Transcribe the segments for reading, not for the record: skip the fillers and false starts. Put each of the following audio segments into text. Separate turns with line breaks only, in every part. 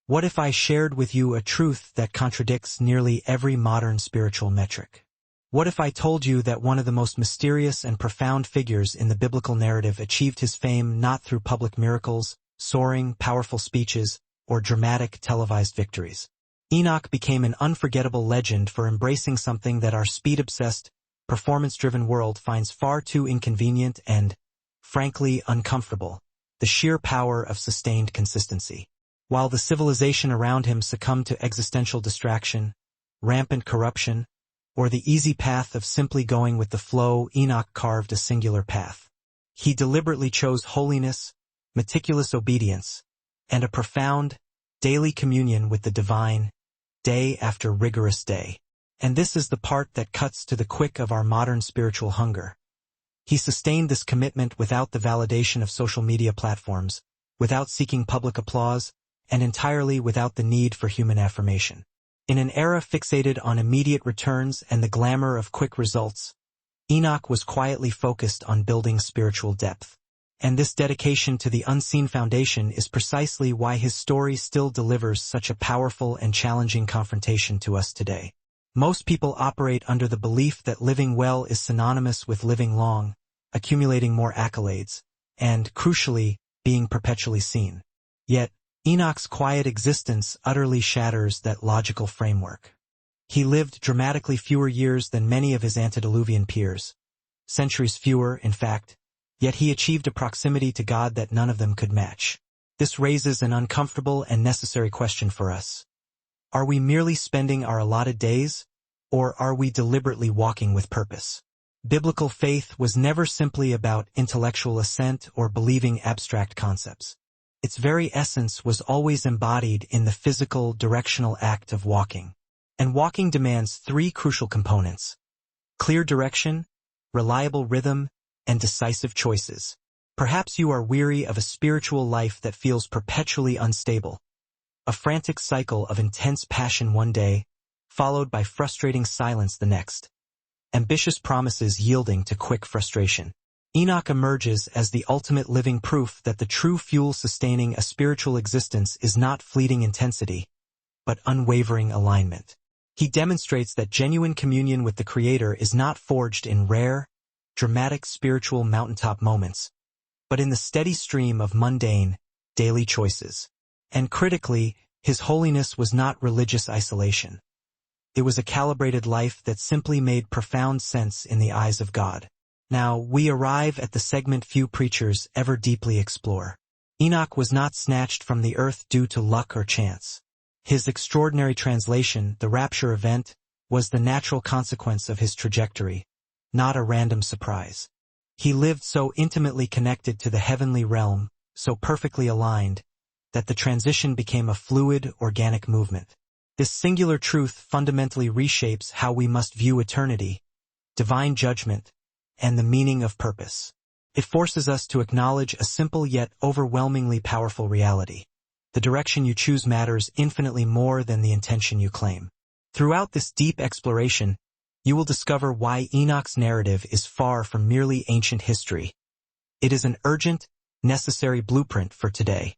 What if I shared with you a truth that contradicts nearly every modern spiritual metric? What if I told you that one of the most mysterious and profound figures in the biblical narrative achieved his fame not through public miracles, soaring, powerful speeches, or dramatic televised victories? Enoch became an unforgettable legend for embracing something that our speed-obsessed, performance-driven world finds far too inconvenient and, frankly, uncomfortable: the sheer power of sustained consistency. While the civilization around him succumbed to existential distraction, rampant corruption, or the easy path of simply going with the flow, Enoch carved a singular path. He deliberately chose holiness, meticulous obedience, and a profound, daily communion with the divine, day after rigorous day. And this is the part that cuts to the quick of our modern spiritual hunger. He sustained this commitment without the validation of social media platforms, without seeking public applause, and entirely without the need for human affirmation. In an era fixated on immediate returns and the glamour of quick results, Enoch was quietly focused on building spiritual depth. And this dedication to the unseen foundation is precisely why his story still delivers such a powerful and challenging confrontation to us today. Most people operate under the belief that living well is synonymous with living long, accumulating more accolades, and, crucially, being perpetually seen. Yet, Enoch's quiet existence utterly shatters that logical framework. He lived dramatically fewer years than many of his antediluvian peers, centuries fewer, in fact, yet he achieved a proximity to God that none of them could match. This raises an uncomfortable and necessary question for us. Are we merely spending our allotted days, or are we deliberately walking with purpose? Biblical faith was never simply about intellectual assent or believing abstract concepts. Its very essence was always embodied in the physical, directional act of walking. And walking demands three crucial components: clear direction, reliable rhythm, and decisive choices. Perhaps you are weary of a spiritual life that feels perpetually unstable, a frantic cycle of intense passion one day, followed by frustrating silence the next, ambitious promises yielding to quick frustration. Enoch emerges as the ultimate living proof that the true fuel sustaining a spiritual existence is not fleeting intensity, but unwavering alignment. He demonstrates that genuine communion with the Creator is not forged in rare, dramatic spiritual mountaintop moments, but in the steady stream of mundane, daily choices. And critically, his holiness was not religious isolation. It was a calibrated life that simply made profound sense in the eyes of God. Now, we arrive at the segment few preachers ever deeply explore. Enoch was not snatched from the earth due to luck or chance. His extraordinary translation, the rapture event, was the natural consequence of his trajectory, not a random surprise. He lived so intimately connected to the heavenly realm, so perfectly aligned, that the transition became a fluid, organic movement. This singular truth fundamentally reshapes how we must view eternity, divine judgment, and the meaning of purpose. It forces us to acknowledge a simple yet overwhelmingly powerful reality: the direction you choose matters infinitely more than the intention you claim. Throughout this deep exploration, you will discover why Enoch's narrative is far from merely ancient history. It is an urgent, necessary blueprint for today.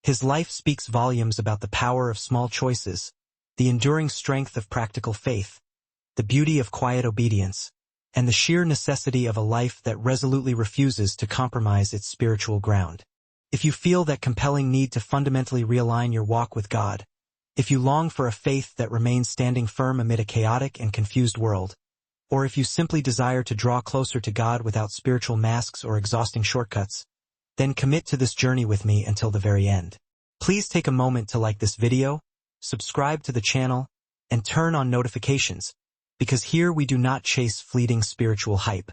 His life speaks volumes about the power of small choices, the enduring strength of practical faith, the beauty of quiet obedience, and the sheer necessity of a life that resolutely refuses to compromise its spiritual ground. If you feel that compelling need to fundamentally realign your walk with God, if you long for a faith that remains standing firm amid a chaotic and confused world, or if you simply desire to draw closer to God without spiritual masks or exhausting shortcuts, then commit to this journey with me until the very end. Please take a moment to like this video, subscribe to the channel, and turn on notifications, because here we do not chase fleeting spiritual hype.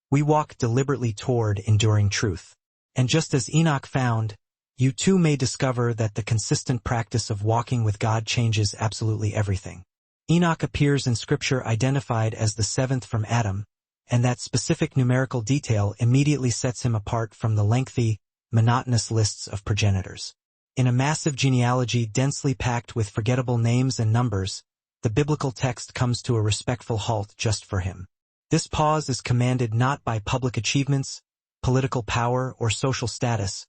We walk deliberately toward enduring truth. And just as Enoch found, you too may discover that the consistent practice of walking with God changes absolutely everything. Enoch appears in Scripture identified as the seventh from Adam, and that specific numerical detail immediately sets him apart from the lengthy, monotonous lists of progenitors. In a massive genealogy densely packed with forgettable names and numbers, the biblical text comes to a respectful halt just for him. This pause is commanded not by public achievements, political power, or social status,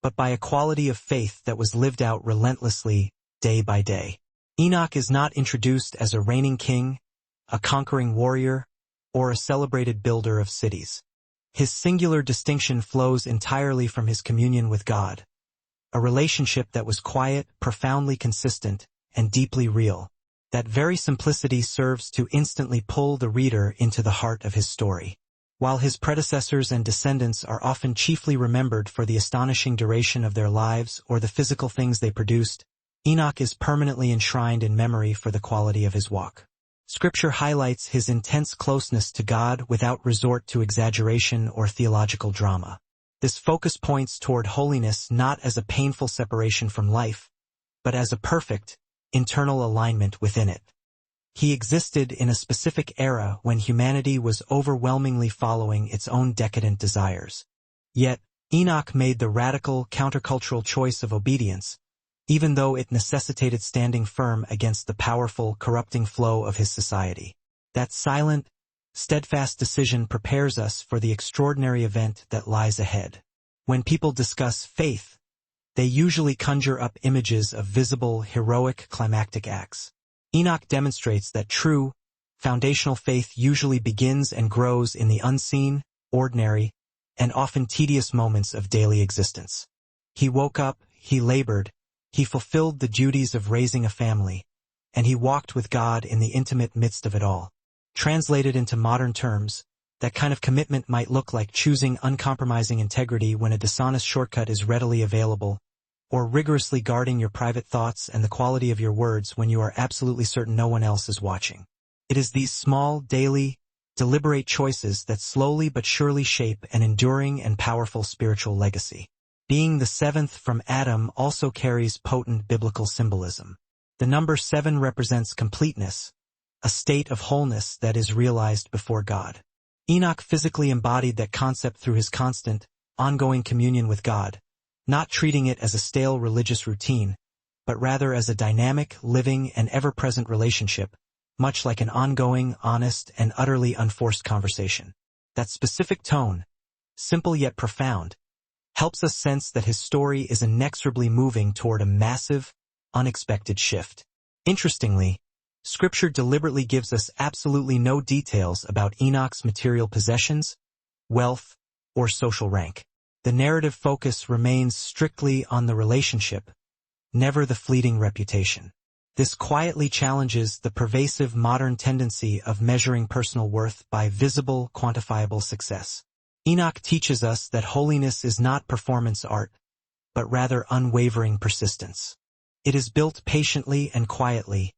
but by a quality of faith that was lived out relentlessly, day by day. Enoch is not introduced as a reigning king, a conquering warrior, or a celebrated builder of cities. His singular distinction flows entirely from his communion with God, a relationship that was quiet, profoundly consistent, and deeply real. That very simplicity serves to instantly pull the reader into the heart of his story. While his predecessors and descendants are often chiefly remembered for the astonishing duration of their lives or the physical things they produced, Enoch is permanently enshrined in memory for the quality of his walk. Scripture highlights his intense closeness to God without resort to exaggeration or theological drama. This focus points toward holiness not as a painful separation from life, but as a perfect, internal alignment within it. He existed in a specific era when humanity was overwhelmingly following its own decadent desires. Yet, Enoch made the radical, countercultural choice of obedience, even though it necessitated standing firm against the powerful, corrupting flow of his society. That silent, steadfast decision prepares us for the extraordinary event that lies ahead. When people discuss faith, they usually conjure up images of visible, heroic, climactic acts. Enoch demonstrates that true, foundational faith usually begins and grows in the unseen, ordinary, and often tedious moments of daily existence. He woke up, he labored, he fulfilled the duties of raising a family, and he walked with God in the intimate midst of it all. Translated into modern terms, that kind of commitment might look like choosing uncompromising integrity when a dishonest shortcut is readily available, or rigorously guarding your private thoughts and the quality of your words when you are absolutely certain no one else is watching. It is these small, daily, deliberate choices that slowly but surely shape an enduring and powerful spiritual legacy. Being the seventh from Adam also carries potent biblical symbolism. The number 7 represents completeness, a state of wholeness that is realized before God. Enoch physically embodied that concept through his constant, ongoing communion with God, not treating it as a stale religious routine, but rather as a dynamic, living, and ever-present relationship, much like an ongoing, honest, and utterly unforced conversation. That specific tone, simple yet profound, helps us sense that his story is inexorably moving toward a massive, unexpected shift. Interestingly, Scripture deliberately gives us absolutely no details about Enoch's material possessions, wealth, or social rank. The narrative focus remains strictly on the relationship, never the fleeting reputation. This quietly challenges the pervasive modern tendency of measuring personal worth by visible, quantifiable success. Enoch teaches us that holiness is not performance art, but rather unwavering persistence. It is built patiently and quietly,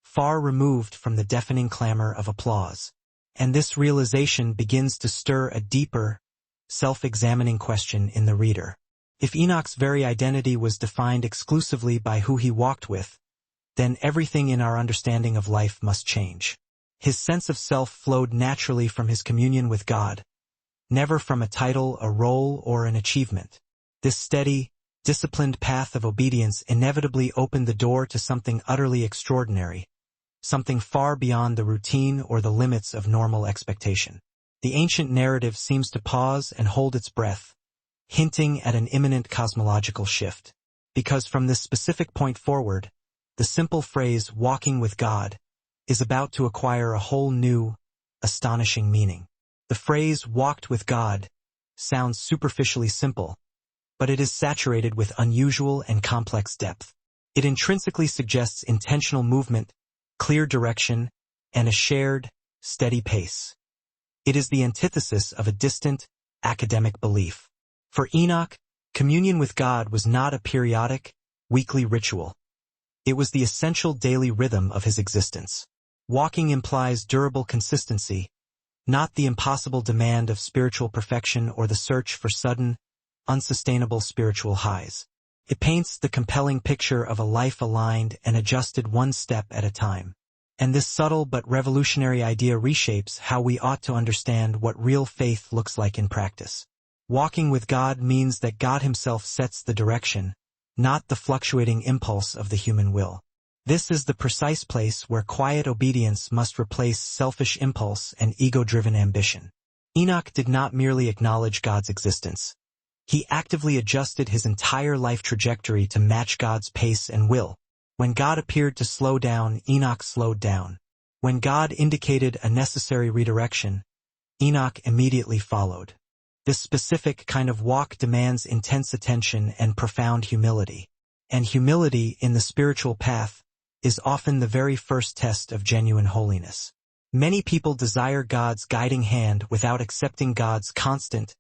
far removed from the deafening clamor of applause. And this realization begins to stir a deeper, self-examining question in the reader. If Enoch's very identity was defined exclusively by who he walked with, then everything in our understanding of life must change. His sense of self flowed naturally from his communion with God, never from a title, a role, or an achievement. This steady, disciplined path of obedience inevitably opened the door to something utterly extraordinary, something far beyond the routine or the limits of normal expectation. The ancient narrative seems to pause and hold its breath, hinting at an imminent cosmological shift. Because from this specific point forward, the simple phrase, walking with God, is about to acquire a whole new, astonishing meaning. The phrase, walked with God, sounds superficially simple, but it is saturated with unusual and complex depth. It intrinsically suggests intentional movement, clear direction, and a shared, steady pace. It is the antithesis of a distant, academic belief. For Enoch, communion with God was not a periodic, weekly ritual. It was the essential daily rhythm of his existence. Walking implies durable consistency, not the impossible demand of spiritual perfection or the search for sudden, unsustainable spiritual highs. It paints the compelling picture of a life aligned and adjusted one step at a time. And this subtle but revolutionary idea reshapes how we ought to understand what real faith looks like in practice. Walking with God means that God himself sets the direction, not the fluctuating impulse of the human will. This is the precise place where quiet obedience must replace selfish impulse and ego-driven ambition. Enoch did not merely acknowledge God's existence. He actively adjusted his entire life trajectory to match God's pace and will. When God appeared to slow down, Enoch slowed down. When God indicated a necessary redirection, Enoch immediately followed. This specific kind of walk demands intense attention and profound humility. And humility in the spiritual path is often the very first test of genuine holiness. Many people desire God's guiding hand without accepting God's constant,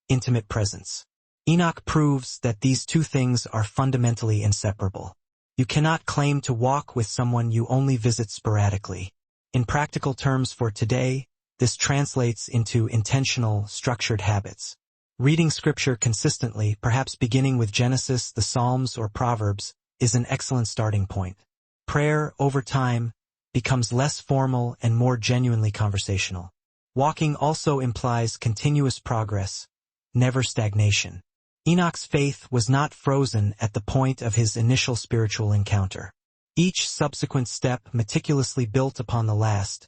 intimate presence. Enoch proves that these two things are fundamentally inseparable. You cannot claim to walk with someone you only visit sporadically. In practical terms for today, this translates into intentional, structured habits. Reading Scripture consistently, perhaps beginning with Genesis, the Psalms, or Proverbs, is an excellent starting point. Prayer, over time, becomes less formal and more genuinely conversational. Walking also implies continuous progress, never stagnation. Enoch's faith was not frozen at the point of his initial spiritual encounter. Each subsequent step meticulously built upon the last,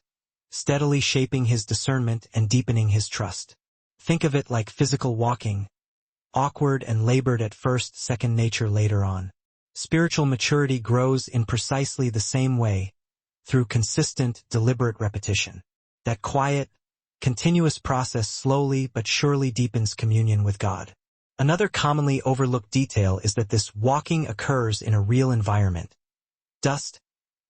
steadily shaping his discernment and deepening his trust. Think of it like physical walking, awkward and labored at first, second nature later on. Spiritual maturity grows in precisely the same way, through consistent, deliberate repetition. That quiet, continuous process slowly but surely deepens communion with God. Another commonly overlooked detail is that this walking occurs in a real environment. Dust,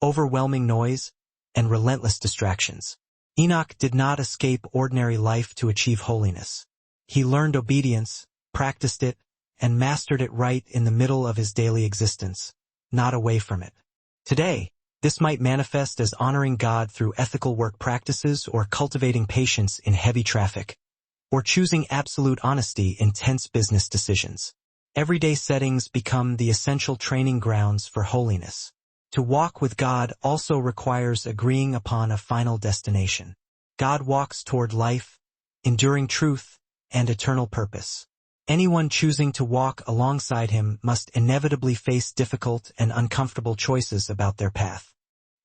overwhelming noise, and relentless distractions. Enoch did not escape ordinary life to achieve holiness. He learned obedience, practiced it, and mastered it right in the middle of his daily existence, not away from it. Today, this might manifest as honoring God through ethical work practices or cultivating patience in heavy traffic, or choosing absolute honesty in tense business decisions. Everyday settings become the essential training grounds for holiness. To walk with God also requires agreeing upon a final destination. God walks toward life, enduring truth, and eternal purpose. Anyone choosing to walk alongside him must inevitably face difficult and uncomfortable choices about their path.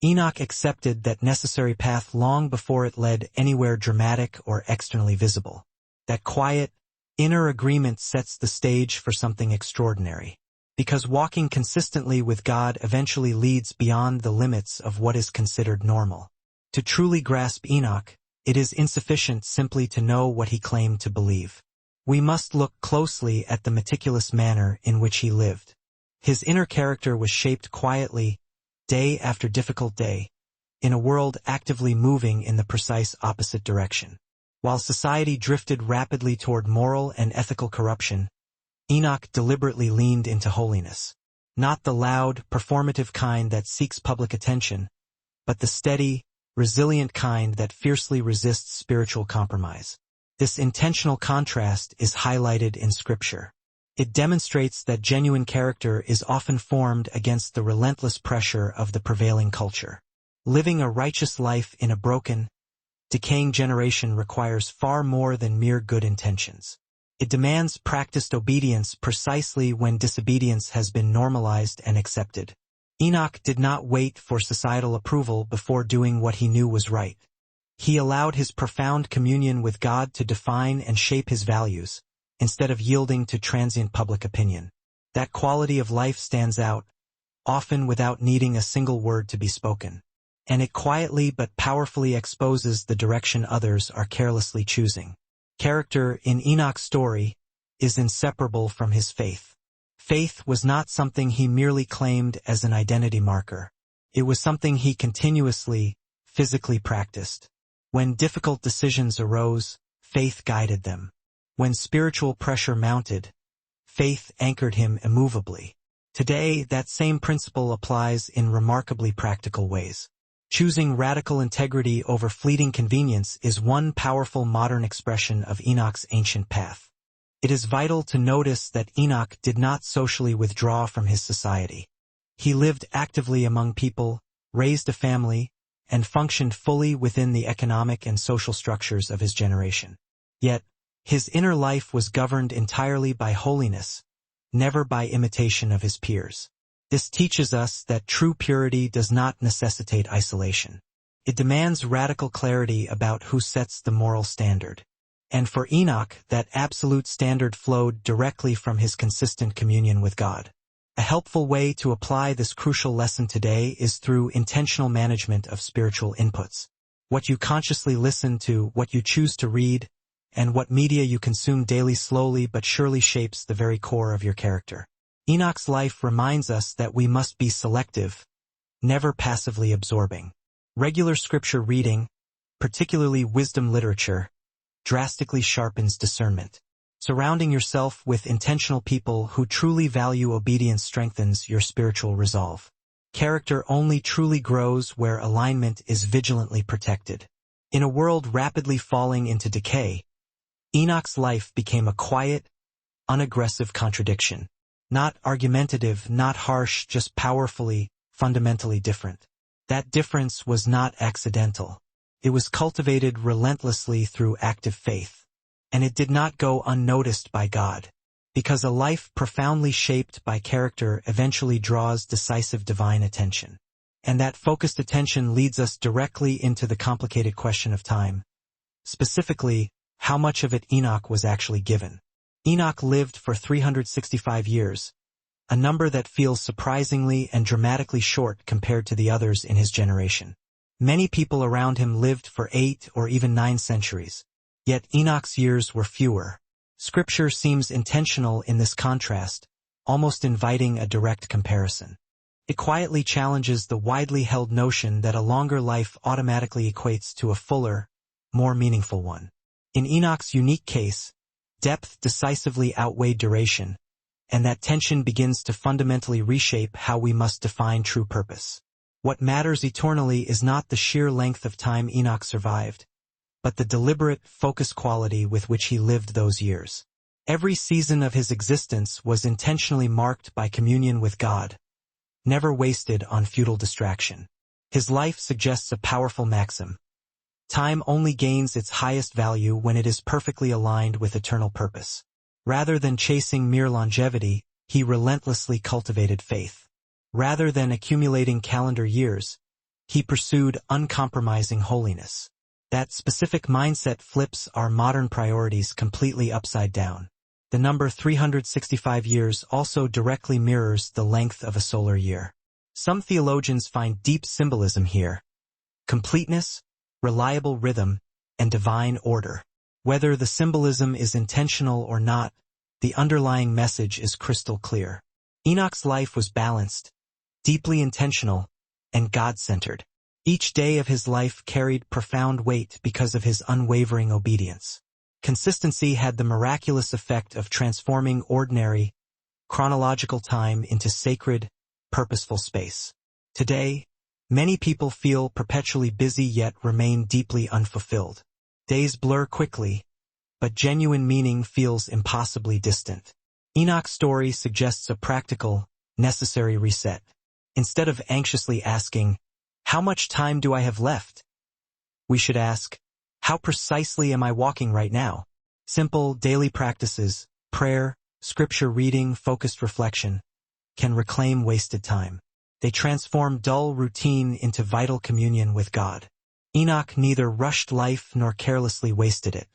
Enoch accepted that necessary path long before it led anywhere dramatic or externally visible. That quiet, inner agreement sets the stage for something extraordinary. Because walking consistently with God eventually leads beyond the limits of what is considered normal. To truly grasp Enoch, it is insufficient simply to know what he claimed to believe. We must look closely at the meticulous manner in which he lived. His inner character was shaped quietly, day after difficult day, in a world actively moving in the precise opposite direction. While society drifted rapidly toward moral and ethical corruption, Enoch deliberately leaned into holiness. Not the loud, performative kind that seeks public attention, but the steady, resilient kind that fiercely resists spiritual compromise. This intentional contrast is highlighted in Scripture. It demonstrates that genuine character is often formed against the relentless pressure of the prevailing culture. Living a righteous life in a broken, decaying generation requires far more than mere good intentions. It demands practiced obedience precisely when disobedience has been normalized and accepted. Enoch did not wait for societal approval before doing what he knew was right. He allowed his profound communion with God to define and shape his values, instead of yielding to transient public opinion. That quality of life stands out, often without needing a single word to be spoken. And it quietly but powerfully exposes the direction others are carelessly choosing. Character in Enoch's story is inseparable from his faith. Faith was not something he merely claimed as an identity marker. It was something he continuously, physically practiced. When difficult decisions arose, faith guided them. When spiritual pressure mounted, faith anchored him immovably. Today, that same principle applies in remarkably practical ways. Choosing radical integrity over fleeting convenience is one powerful modern expression of Enoch's ancient path. It is vital to notice that Enoch did not socially withdraw from his society. He lived actively among people, raised a family, and functioned fully within the economic and social structures of his generation. Yet, his inner life was governed entirely by holiness, never by imitation of his peers. This teaches us that true purity does not necessitate isolation. It demands radical clarity about who sets the moral standard. And for Enoch, that absolute standard flowed directly from his consistent communion with God. A helpful way to apply this crucial lesson today is through intentional management of spiritual inputs. What you consciously listen to, what you choose to read, and what media you consume daily slowly but surely shapes the very core of your character. Enoch's life reminds us that we must be selective, never passively absorbing. Regular scripture reading, particularly wisdom literature, drastically sharpens discernment. Surrounding yourself with intentional people who truly value obedience strengthens your spiritual resolve. Character only truly grows where alignment is vigilantly protected. In a world rapidly falling into decay, Enoch's life became a quiet, unaggressive contradiction. Not argumentative, not harsh, just powerfully, fundamentally different. That difference was not accidental. It was cultivated relentlessly through active faith. And it did not go unnoticed by God, because a life profoundly shaped by character eventually draws decisive divine attention. And that focused attention leads us directly into the complicated question of time. Specifically, how much of it Enoch was actually given. Enoch lived for 365 years, a number that feels surprisingly and dramatically short compared to the others in his generation. Many people around him lived for 8 or even 9 centuries. Yet Enoch's years were fewer. Scripture seems intentional in this contrast, almost inviting a direct comparison. It quietly challenges the widely held notion that a longer life automatically equates to a fuller, more meaningful one. In Enoch's unique case, depth decisively outweighed duration, and that tension begins to fundamentally reshape how we must define true purpose. What matters eternally is not the sheer length of time Enoch survived, but the deliberate, focused quality with which he lived those years. Every season of his existence was intentionally marked by communion with God, never wasted on futile distraction. His life suggests a powerful maxim. Time only gains its highest value when it is perfectly aligned with eternal purpose. Rather than chasing mere longevity, he relentlessly cultivated faith. Rather than accumulating calendar years, he pursued uncompromising holiness. That specific mindset flips our modern priorities completely upside down. The number 365 years also directly mirrors the length of a solar year. Some theologians find deep symbolism here. Completeness, reliable rhythm, and divine order. Whether the symbolism is intentional or not, the underlying message is crystal clear. Enoch's life was balanced, deeply intentional, and God-centered. Each day of his life carried profound weight because of his unwavering obedience. Consistency had the miraculous effect of transforming ordinary, chronological time into sacred, purposeful space. Today, many people feel perpetually busy yet remain deeply unfulfilled. Days blur quickly, but genuine meaning feels impossibly distant. Enoch's story suggests a practical, necessary reset. Instead of anxiously asking, "How much time do I have left?" we should ask, "How precisely am I walking right now?" Simple daily practices, prayer, scripture reading, focused reflection, can reclaim wasted time. They transform dull routine into vital communion with God. Enoch neither rushed life nor carelessly wasted it.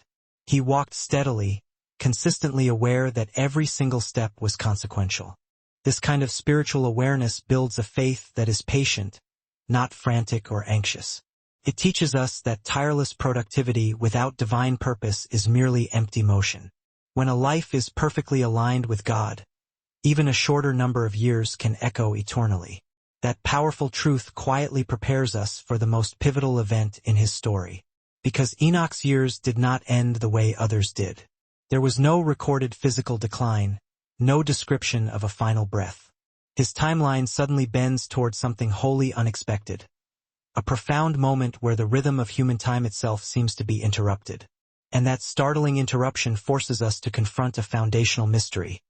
He walked steadily, consistently aware that every single step was consequential. This kind of spiritual awareness builds a faith that is patient, not frantic or anxious. It teaches us that tireless productivity without divine purpose is merely empty motion. When a life is perfectly aligned with God, even a shorter number of years can echo eternally. That powerful truth quietly prepares us for the most pivotal event in his story. Because Enoch's years did not end the way others did. There was no recorded physical decline, no description of a final breath. His timeline suddenly bends toward something wholly unexpected. A profound moment where the rhythm of human time itself seems to be interrupted. And that startling interruption forces us to confront a foundational mystery.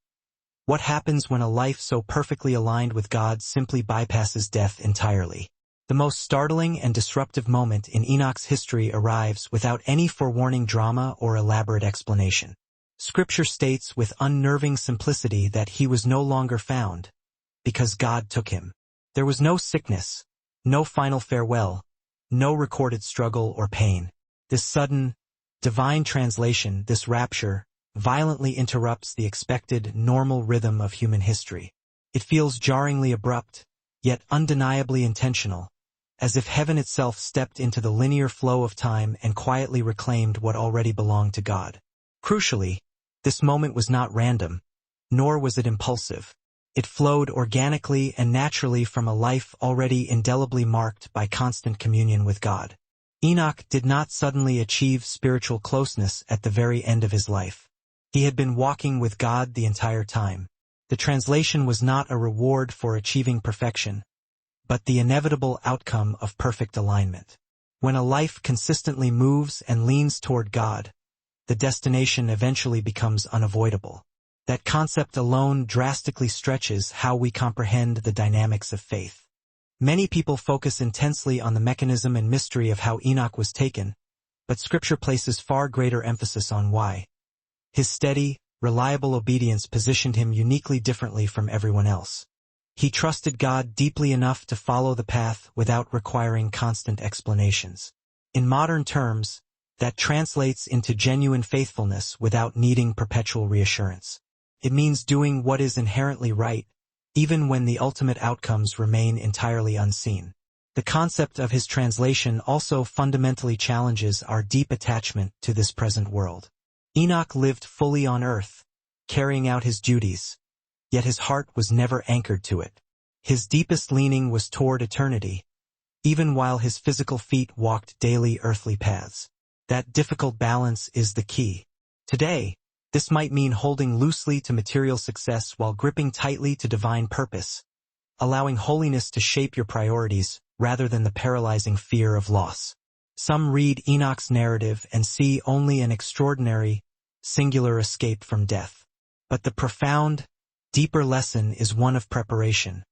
What happens when a life so perfectly aligned with God simply bypasses death entirely? The most startling and disruptive moment in Enoch's history arrives without any forewarning drama or elaborate explanation. Scripture states with unnerving simplicity that he was no longer found, because God took him. There was no sickness, no final farewell, no recorded struggle or pain. This sudden, divine translation, this rapture, violently interrupts the expected, normal rhythm of human history. It feels jarringly abrupt, yet undeniably intentional, as if heaven itself stepped into the linear flow of time and quietly reclaimed what already belonged to God. Crucially, this moment was not random, nor was it impulsive. It flowed organically and naturally from a life already indelibly marked by constant communion with God. Enoch did not suddenly achieve spiritual closeness at the very end of his life. He had been walking with God the entire time. The translation was not a reward for achieving perfection, but the inevitable outcome of perfect alignment. When a life consistently moves and leans toward God, the destination eventually becomes unavoidable. That concept alone drastically stretches how we comprehend the dynamics of faith. Many people focus intensely on the mechanism and mystery of how Enoch was taken, but Scripture places far greater emphasis on why. His steady, reliable obedience positioned him uniquely differently from everyone else. He trusted God deeply enough to follow the path without requiring constant explanations. In modern terms, that translates into genuine faithfulness without needing perpetual reassurance. It means doing what is inherently right, even when the ultimate outcomes remain entirely unseen. The concept of his translation also fundamentally challenges our deep attachment to this present world. Enoch lived fully on earth, carrying out his duties, yet his heart was never anchored to it. His deepest leaning was toward eternity, even while his physical feet walked daily earthly paths. That difficult balance is the key. Today, this might mean holding loosely to material success while gripping tightly to divine purpose, allowing holiness to shape your priorities rather than the paralyzing fear of loss. Some read Enoch's narrative and see only an extraordinary, singular escape from death. But the profound, deeper lesson is one of preparation,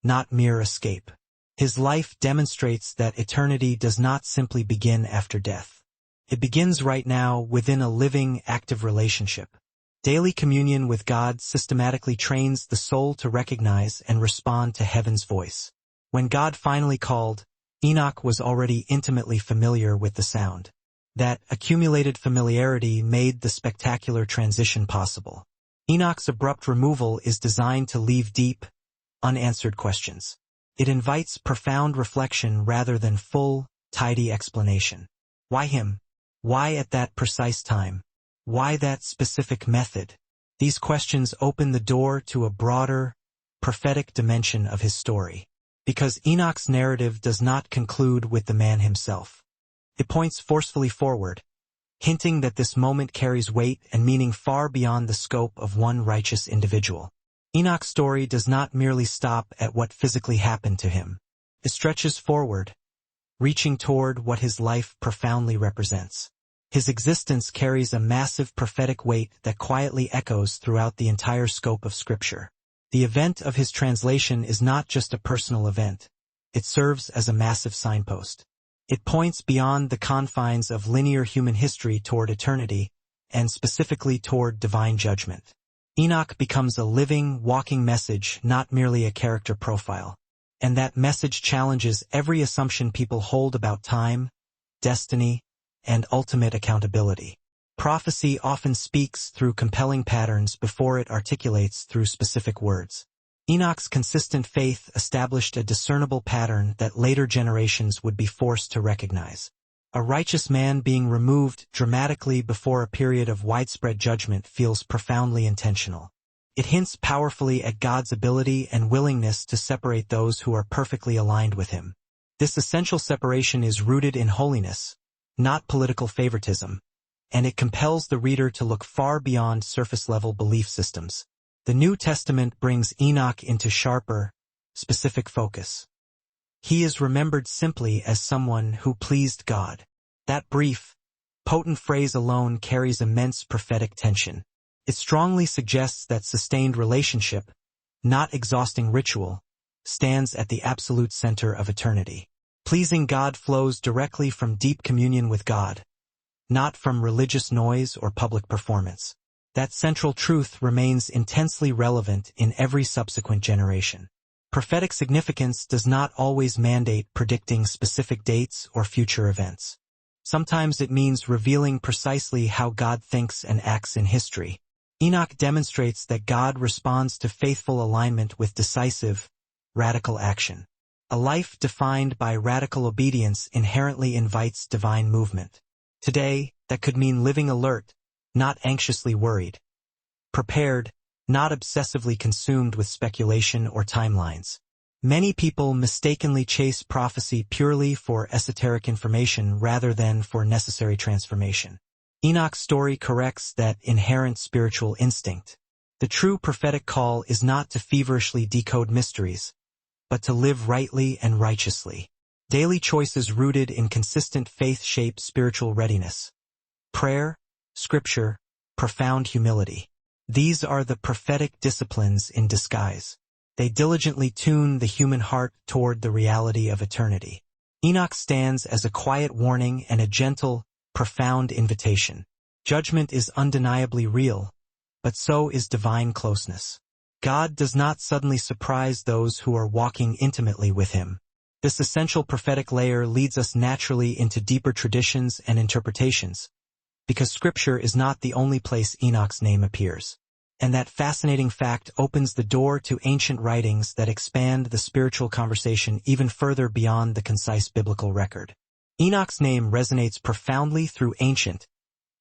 not mere escape. His life demonstrates that eternity does not simply begin after death. It begins right now within a living, active relationship. Daily communion with God systematically trains the soul to recognize and respond to heaven's voice. When God finally called, Enoch was already intimately familiar with the sound. That accumulated familiarity made the spectacular transition possible. Enoch's abrupt removal is designed to leave deep, unanswered questions. It invites profound reflection rather than full, tidy explanation. Why him? Why at that precise time? Why that specific method? These questions open the door to a broader, prophetic dimension of his story. Because Enoch's narrative does not conclude with the man himself. It points forcefully forward, hinting that this moment carries weight and meaning far beyond the scope of one righteous individual. Enoch's story does not merely stop at what physically happened to him. It stretches forward, reaching toward what his life profoundly represents. His existence carries a massive prophetic weight that quietly echoes throughout the entire scope of Scripture. The event of his translation is not just a personal event. It serves as a massive signpost. It points beyond the confines of linear human history toward eternity, and specifically toward divine judgment. Enoch becomes a living, walking message, not merely a character profile. And that message challenges every assumption people hold about time, destiny, and ultimate accountability. Prophecy often speaks through compelling patterns before it articulates through specific words. Enoch's consistent faith established a discernible pattern that later generations would be forced to recognize. A righteous man being removed dramatically before a period of widespread judgment feels profoundly intentional. It hints powerfully at God's ability and willingness to separate those who are perfectly aligned with Him. This essential separation is rooted in holiness, not political favoritism, and it compels the reader to look far beyond surface-level belief systems. The New Testament brings Enoch into sharper, specific focus. He is remembered simply as someone who pleased God. That brief, potent phrase alone carries immense prophetic tension. It strongly suggests that sustained relationship, not exhausting ritual, stands at the absolute center of eternity. Pleasing God flows directly from deep communion with God, not from religious noise or public performance. That central truth remains intensely relevant in every subsequent generation. Prophetic significance does not always mandate predicting specific dates or future events. Sometimes it means revealing precisely how God thinks and acts in history. Enoch demonstrates that God responds to faithful alignment with decisive, radical action. A life defined by radical obedience inherently invites divine movement. Today, that could mean living alert, not anxiously worried. Prepared, not obsessively consumed with speculation or timelines. Many people mistakenly chase prophecy purely for esoteric information rather than for necessary transformation. Enoch's story corrects that inherent spiritual instinct. The true prophetic call is not to feverishly decode mysteries, but to live rightly and righteously. Daily choices rooted in consistent faith shape spiritual readiness. Prayer, scripture, profound humility. These are the prophetic disciplines in disguise. They diligently tune the human heart toward the reality of eternity. Enoch stands as a quiet warning and a gentle, profound invitation. Judgment is undeniably real, but so is divine closeness. God does not suddenly surprise those who are walking intimately with him. This essential prophetic layer leads us naturally into deeper traditions and interpretations, because Scripture is not the only place Enoch's name appears. And that fascinating fact opens the door to ancient writings that expand the spiritual conversation even further beyond the concise biblical record. Enoch's name resonates profoundly through ancient,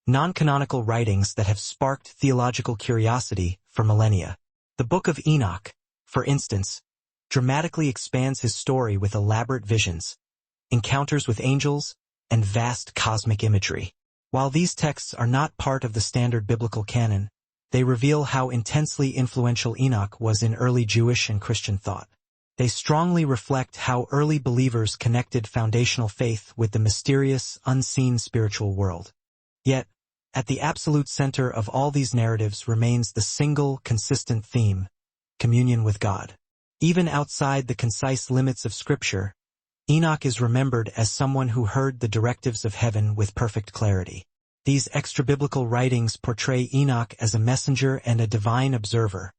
non-canonical writings that have sparked theological curiosity for millennia. The Book of Enoch, for instance, dramatically expands his story with elaborate visions, encounters with angels, and vast cosmic imagery. While these texts are not part of the standard biblical canon, they reveal how intensely influential Enoch was in early Jewish and Christian thought. They strongly reflect how early believers connected foundational faith with the mysterious, unseen spiritual world. Yet, at the absolute center of all these narratives remains the single, consistent theme: communion with God. Even outside the concise limits of Scripture, Enoch is remembered as someone who heard the directives of heaven with perfect clarity. These extra-biblical writings portray Enoch as a messenger and a divine observer,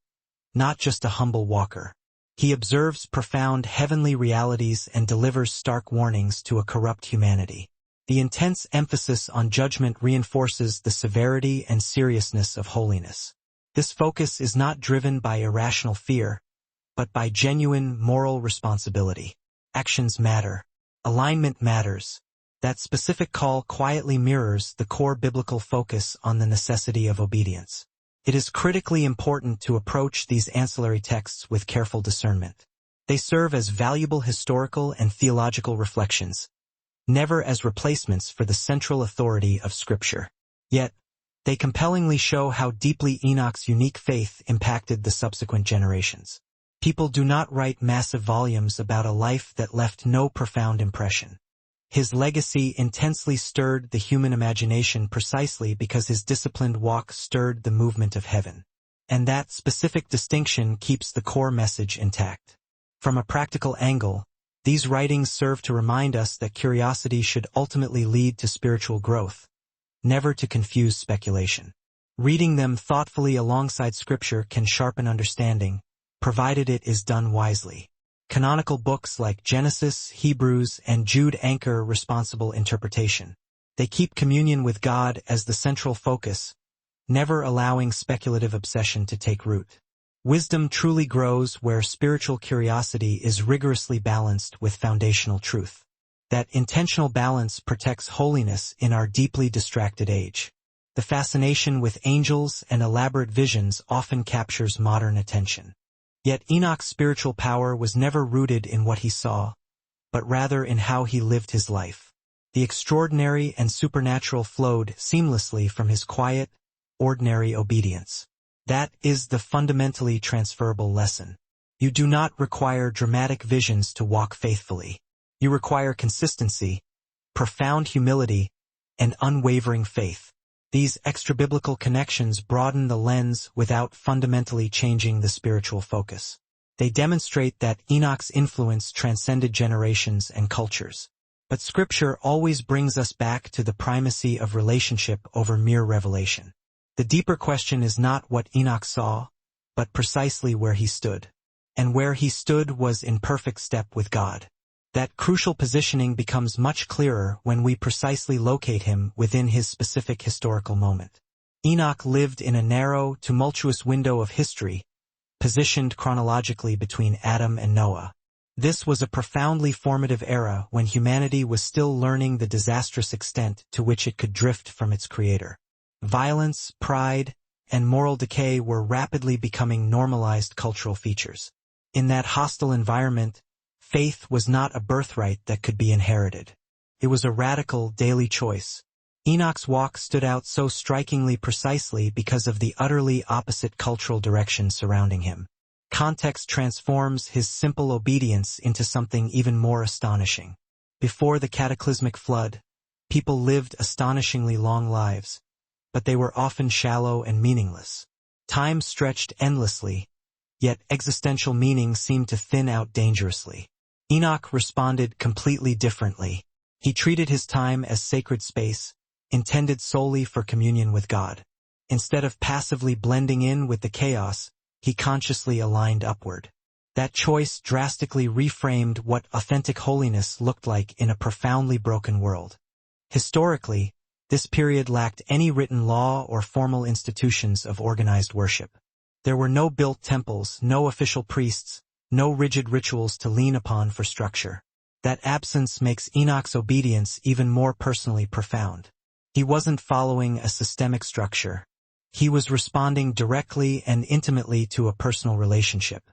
not just a humble walker. He observes profound heavenly realities and delivers stark warnings to a corrupt humanity. The intense emphasis on judgment reinforces the severity and seriousness of holiness. This focus is not driven by irrational fear, but by genuine moral responsibility. Actions matter. Alignment matters. That specific call quietly mirrors the core biblical focus on the necessity of obedience. It is critically important to approach these ancillary texts with careful discernment. They serve as valuable historical and theological reflections, never as replacements for the central authority of Scripture. Yet, they compellingly show how deeply Enoch's unique faith impacted the subsequent generations. People do not write massive volumes about a life that left no profound impression. His legacy intensely stirred the human imagination precisely because his disciplined walk stirred the movement of heaven. And that specific distinction keeps the core message intact. From a practical angle, these writings serve to remind us that curiosity should ultimately lead to spiritual growth, never to confuse speculation. Reading them thoughtfully alongside Scripture can sharpen understanding, provided it is done wisely. Canonical books like Genesis, Hebrews, and Jude anchor responsible interpretation. They keep communion with God as the central focus, never allowing speculative obsession to take root. Wisdom truly grows where spiritual curiosity is rigorously balanced with foundational truth. That intentional balance protects holiness in our deeply distracted age. The fascination with angels and elaborate visions often captures modern attention. Yet Enoch's spiritual power was never rooted in what he saw, but rather in how he lived his life. The extraordinary and supernatural flowed seamlessly from his quiet, ordinary obedience. That is the fundamentally transferable lesson. You do not require dramatic visions to walk faithfully. You require consistency, profound humility, and unwavering faith. These extra-biblical connections broaden the lens without fundamentally changing the spiritual focus. They demonstrate that Enoch's influence transcended generations and cultures. But Scripture always brings us back to the primacy of relationship over mere revelation. The deeper question is not what Enoch saw, but precisely where he stood. And where he stood was in perfect step with God. That crucial positioning becomes much clearer when we precisely locate him within his specific historical moment. Enoch lived in a narrow, tumultuous window of history, positioned chronologically between Adam and Noah. This was a profoundly formative era when humanity was still learning the disastrous extent to which it could drift from its creator. Violence, pride, and moral decay were rapidly becoming normalized cultural features. In that hostile environment, faith was not a birthright that could be inherited. It was a radical, daily choice. Enoch's walk stood out so strikingly precisely because of the utterly opposite cultural direction surrounding him. Context transforms his simple obedience into something even more astonishing. Before the cataclysmic flood, people lived astonishingly long lives, but they were often shallow and meaningless. Time stretched endlessly, yet existential meaning seemed to thin out dangerously. Enoch responded completely differently. He treated his time as sacred space, intended solely for communion with God. Instead of passively blending in with the chaos, he consciously aligned upward. That choice drastically reframed what authentic holiness looked like in a profoundly broken world. Historically, this period lacked any written law or formal institutions of organized worship. There were no built temples, no official priests, no rigid rituals to lean upon for structure. That absence makes Enoch's obedience even more personally profound. He wasn't following a systemic structure. He was responding directly and intimately to a personal relationship.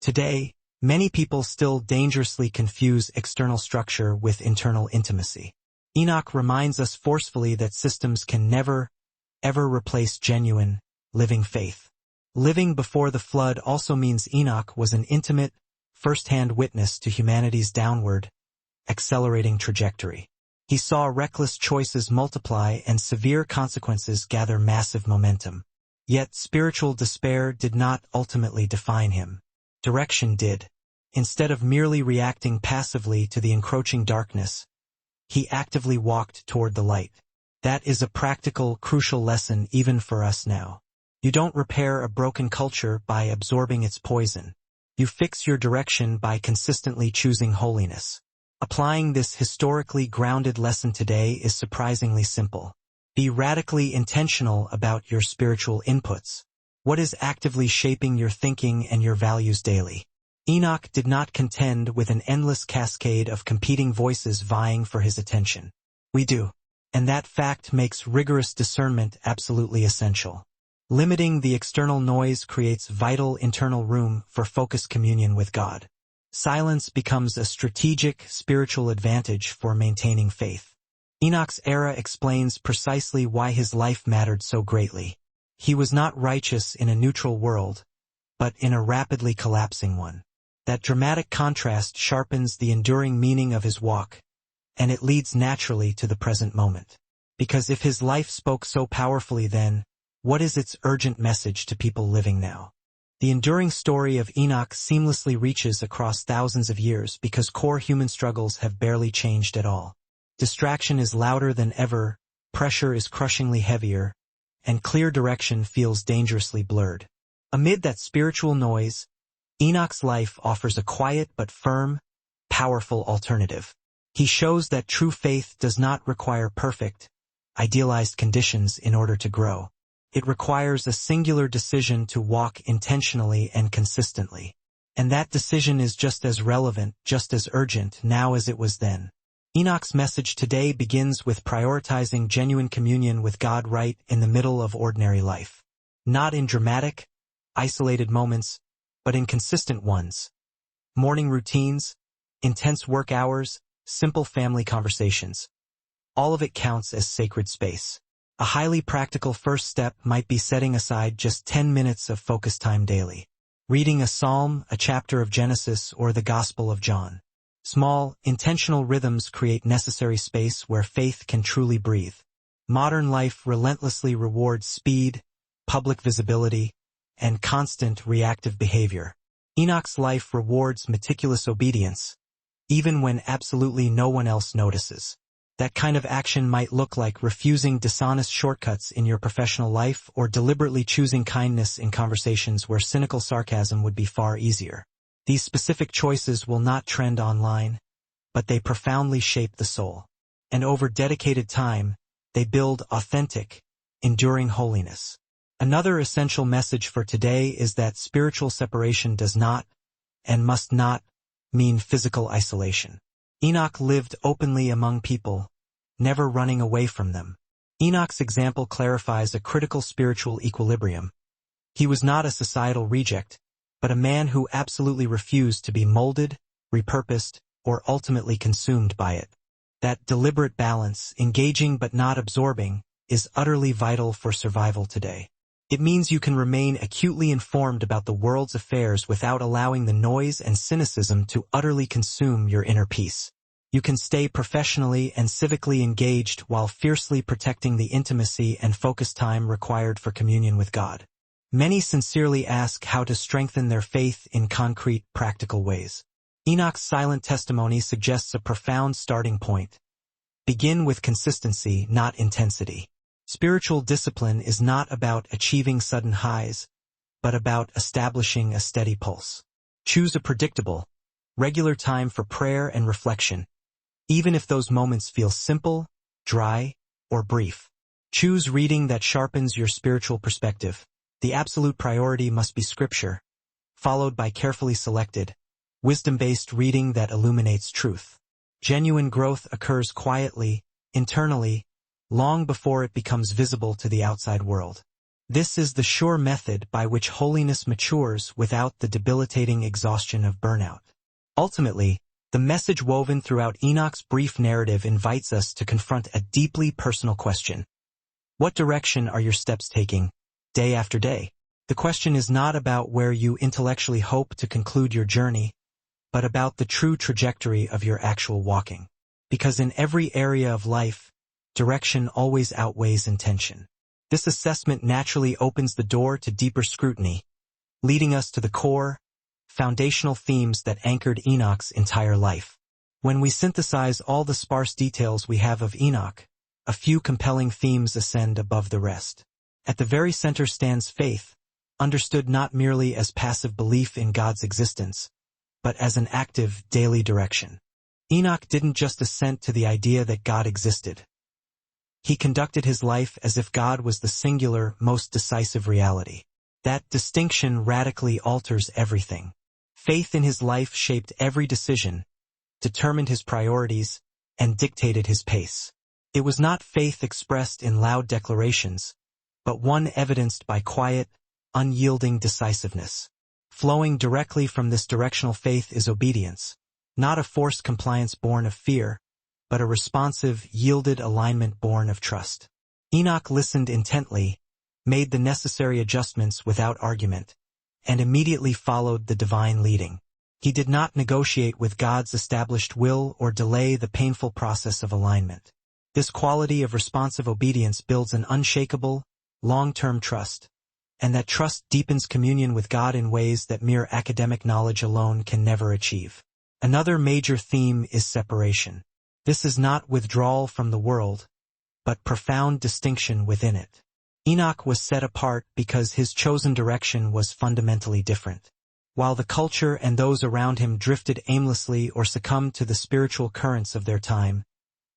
Today, many people still dangerously confuse external structure with internal intimacy. Enoch reminds us forcefully that systems can never, ever replace genuine, living faith. Living before the flood also means Enoch was an intimate, first-hand witness to humanity's downward, accelerating trajectory. He saw reckless choices multiply and severe consequences gather massive momentum. Yet spiritual despair did not ultimately define him. Direction did. Instead of merely reacting passively to the encroaching darkness, he actively walked toward the light. That is a practical, crucial lesson even for us now. You don't repair a broken culture by absorbing its poison. You fix your direction by consistently choosing holiness. Applying this historically grounded lesson today is surprisingly simple. Be radically intentional about your spiritual inputs. What is actively shaping your thinking and your values daily? Enoch did not contend with an endless cascade of competing voices vying for his attention. We do. And that fact makes rigorous discernment absolutely essential. Limiting the external noise creates vital internal room for focused communion with God. Silence becomes a strategic, spiritual advantage for maintaining faith. Enoch's era explains precisely why his life mattered so greatly. He was not righteous in a neutral world, but in a rapidly collapsing one. That dramatic contrast sharpens the enduring meaning of his walk, and it leads naturally to the present moment. Because if his life spoke so powerfully then, what is its urgent message to people living now? The enduring story of Enoch seamlessly reaches across thousands of years because core human struggles have barely changed at all. Distraction is louder than ever, pressure is crushingly heavier, and clear direction feels dangerously blurred. Amid that spiritual noise, Enoch's life offers a quiet but firm, powerful alternative. He shows that true faith does not require perfect, idealized conditions in order to grow. It requires a singular decision to walk intentionally and consistently. And that decision is just as relevant, just as urgent now as it was then. Enoch's message today begins with prioritizing genuine communion with God right in the middle of ordinary life. Not in dramatic, isolated moments, but in consistent ones. Morning routines, intense work hours, simple family conversations. All of it counts as sacred space. A highly practical first step might be setting aside just 10 minutes of focus time daily. Reading a psalm, a chapter of Genesis, or the Gospel of John. Small, intentional rhythms create necessary space where faith can truly breathe. Modern life relentlessly rewards speed, public visibility, and constant reactive behavior. Enoch's life rewards meticulous obedience, even when absolutely no one else notices. That kind of action might look like refusing dishonest shortcuts in your professional life or deliberately choosing kindness in conversations where cynical sarcasm would be far easier. These specific choices will not trend online, but they profoundly shape the soul. And over dedicated time, they build authentic, enduring holiness. Another essential message for today is that spiritual separation does not, and must not, mean physical isolation. Enoch lived openly among people, never running away from them. Enoch's example clarifies a critical spiritual equilibrium. He was not a societal reject, but a man who absolutely refused to be molded, repurposed, or ultimately consumed by it. That deliberate balance, engaging but not absorbing, is utterly vital for survival today. It means you can remain acutely informed about the world's affairs without allowing the noise and cynicism to utterly consume your inner peace. You can stay professionally and civically engaged while fiercely protecting the intimacy and focus time required for communion with God. Many sincerely ask how to strengthen their faith in concrete, practical ways. Enoch's silent testimony suggests a profound starting point. Begin with consistency, not intensity. Spiritual discipline is not about achieving sudden highs, but about establishing a steady pulse. Choose a predictable, regular time for prayer and reflection, even if those moments feel simple, dry, or brief. Choose reading that sharpens your spiritual perspective. The absolute priority must be Scripture, followed by carefully selected, wisdom-based reading that illuminates truth. Genuine growth occurs quietly, internally, long before it becomes visible to the outside world. This is the sure method by which holiness matures without the debilitating exhaustion of burnout. Ultimately, the message woven throughout Enoch's brief narrative invites us to confront a deeply personal question. What direction are your steps taking, day after day? The question is not about where you intellectually hope to conclude your journey, but about the true trajectory of your actual walking. Because in every area of life, direction always outweighs intention. This assessment naturally opens the door to deeper scrutiny, leading us to the core, foundational themes that anchored Enoch's entire life. When we synthesize all the sparse details we have of Enoch, a few compelling themes ascend above the rest. At the very center stands faith, understood not merely as passive belief in God's existence, but as an active, daily direction. Enoch didn't just assent to the idea that God existed. He conducted his life as if God was the singular, most decisive reality. That distinction radically alters everything. Faith in his life shaped every decision, determined his priorities, and dictated his pace. It was not faith expressed in loud declarations, but one evidenced by quiet, unyielding decisiveness. Flowing directly from this directional faith is obedience, not a forced compliance born of fear, but a responsive, yielded alignment born of trust. Enoch listened intently, made the necessary adjustments without argument, and immediately followed the divine leading. He did not negotiate with God's established will or delay the painful process of alignment. This quality of responsive obedience builds an unshakable, long-term trust, and that trust deepens communion with God in ways that mere academic knowledge alone can never achieve. Another major theme is separation. This is not withdrawal from the world, but profound distinction within it. Enoch was set apart because his chosen direction was fundamentally different. While the culture and those around him drifted aimlessly or succumbed to the spiritual currents of their time,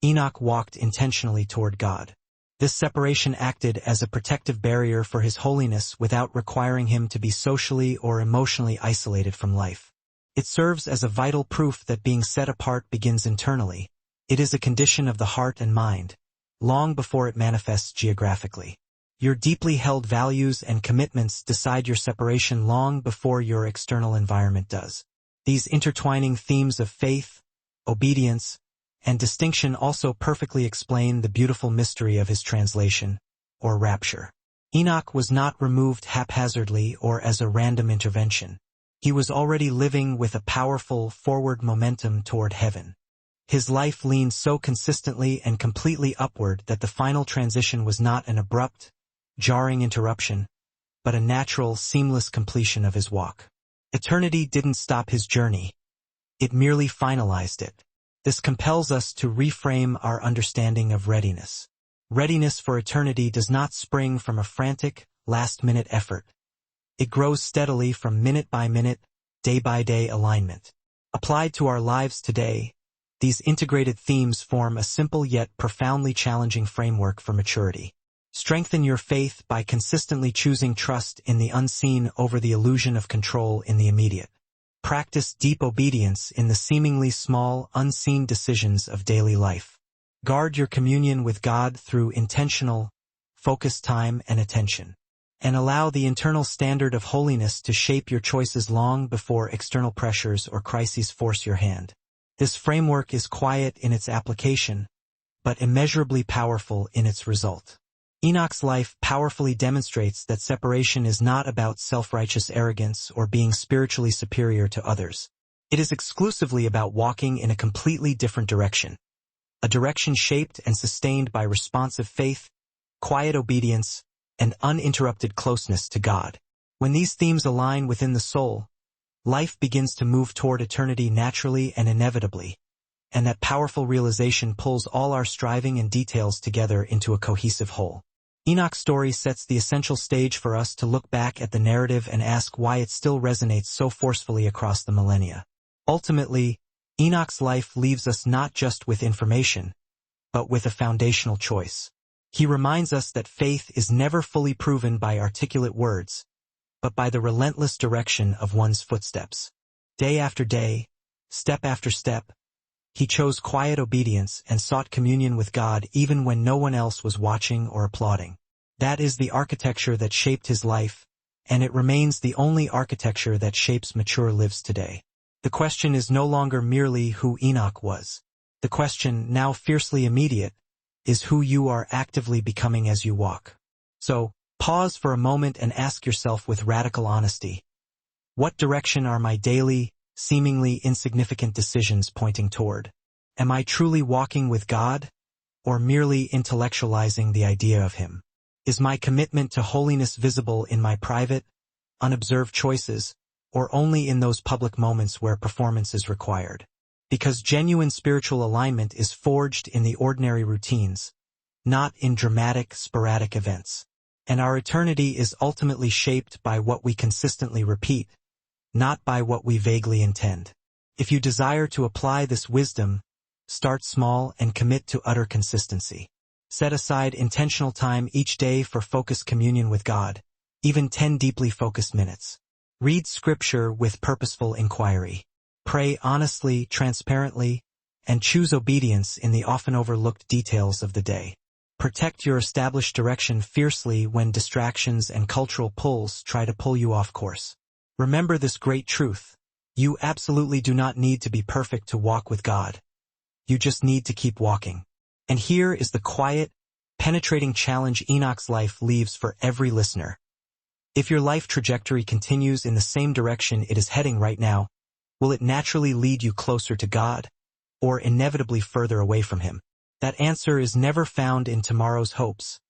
Enoch walked intentionally toward God. This separation acted as a protective barrier for his holiness without requiring him to be socially or emotionally isolated from life. It serves as a vital proof that being set apart begins internally. It is a condition of the heart and mind, long before it manifests geographically. Your deeply held values and commitments decide your separation long before your external environment does. These intertwining themes of faith, obedience, and distinction also perfectly explain the beautiful mystery of his translation, or rapture. Enoch was not removed haphazardly or as a random intervention. He was already living with a powerful forward momentum toward heaven. His life leaned so consistently and completely upward that the final transition was not an abrupt, jarring interruption, but a natural, seamless completion of his walk. Eternity didn't stop his journey. It merely finalized it. This compels us to reframe our understanding of readiness. Readiness for eternity does not spring from a frantic, last-minute effort. It grows steadily from minute-by-minute, day-by-day alignment. Applied to our lives today, These integrated themes form a simple yet profoundly challenging framework for maturity. Strengthen your faith by consistently choosing trust in the unseen over the illusion of control in the immediate. Practice deep obedience in the seemingly small, unseen decisions of daily life. Guard your communion with God through intentional, focused time and attention. And allow the internal standard of holiness to shape your choices long before external pressures or crises force your hand. This framework is quiet in its application, but immeasurably powerful in its result. Enoch's life powerfully demonstrates that separation is not about self-righteous arrogance or being spiritually superior to others. It is exclusively about walking in a completely different direction. A direction shaped and sustained by responsive faith, quiet obedience, and uninterrupted closeness to God. When these themes align within the soul, life begins to move toward eternity naturally and inevitably, and that powerful realization pulls all our striving and details together into a cohesive whole. Enoch's story sets the essential stage for us to look back at the narrative and ask why it still resonates so forcefully across the millennia. Ultimately, Enoch's life leaves us not just with information, but with a foundational choice. He reminds us that faith is never fully proven by articulate words, but by the relentless direction of one's footsteps. Day after day, step after step, he chose quiet obedience and sought communion with God even when no one else was watching or applauding. That is the architecture that shaped his life, and it remains the only architecture that shapes mature lives today. The question is no longer merely who Enoch was. The question, now fiercely immediate, is who you are actively becoming as you walk. So, pause for a moment and ask yourself with radical honesty, what direction are my daily, seemingly insignificant decisions pointing toward? Am I truly walking with God, or merely intellectualizing the idea of Him? Is my commitment to holiness visible in my private, unobserved choices, or only in those public moments where performance is required? Because genuine spiritual alignment is forged in the ordinary routines, not in dramatic, sporadic events. And our eternity is ultimately shaped by what we consistently repeat, not by what we vaguely intend. If you desire to apply this wisdom, start small and commit to utter consistency. Set aside intentional time each day for focused communion with God, even 10 deeply focused minutes. Read Scripture with purposeful inquiry. Pray honestly, transparently, and choose obedience in the often overlooked details of the day. Protect your established direction fiercely when distractions and cultural pulls try to pull you off course. Remember this great truth. You absolutely do not need to be perfect to walk with God. You just need to keep walking. And here is the quiet, penetrating challenge Enoch's life leaves for every listener. If your life trajectory continues in the same direction it is heading right now, will it naturally lead you closer to God, or inevitably further away from Him? That answer is never found in tomorrow's hopes,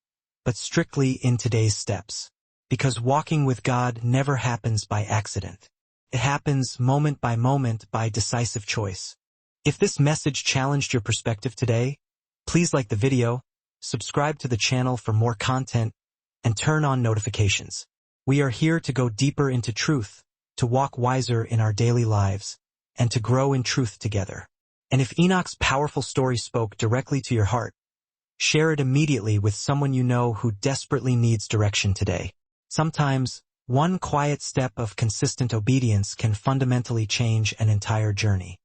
but strictly in today's steps. Because walking with God never happens by accident. It happens moment by decisive choice. If this message challenged your perspective today, please like the video, subscribe to the channel for more content, and turn on notifications. We are here to go deeper into truth, to walk wiser in our daily lives, and to grow in truth together. And if Enoch's powerful story spoke directly to your heart, share it immediately with someone you know who desperately needs direction today. Sometimes, one quiet step of consistent obedience can fundamentally change an entire journey.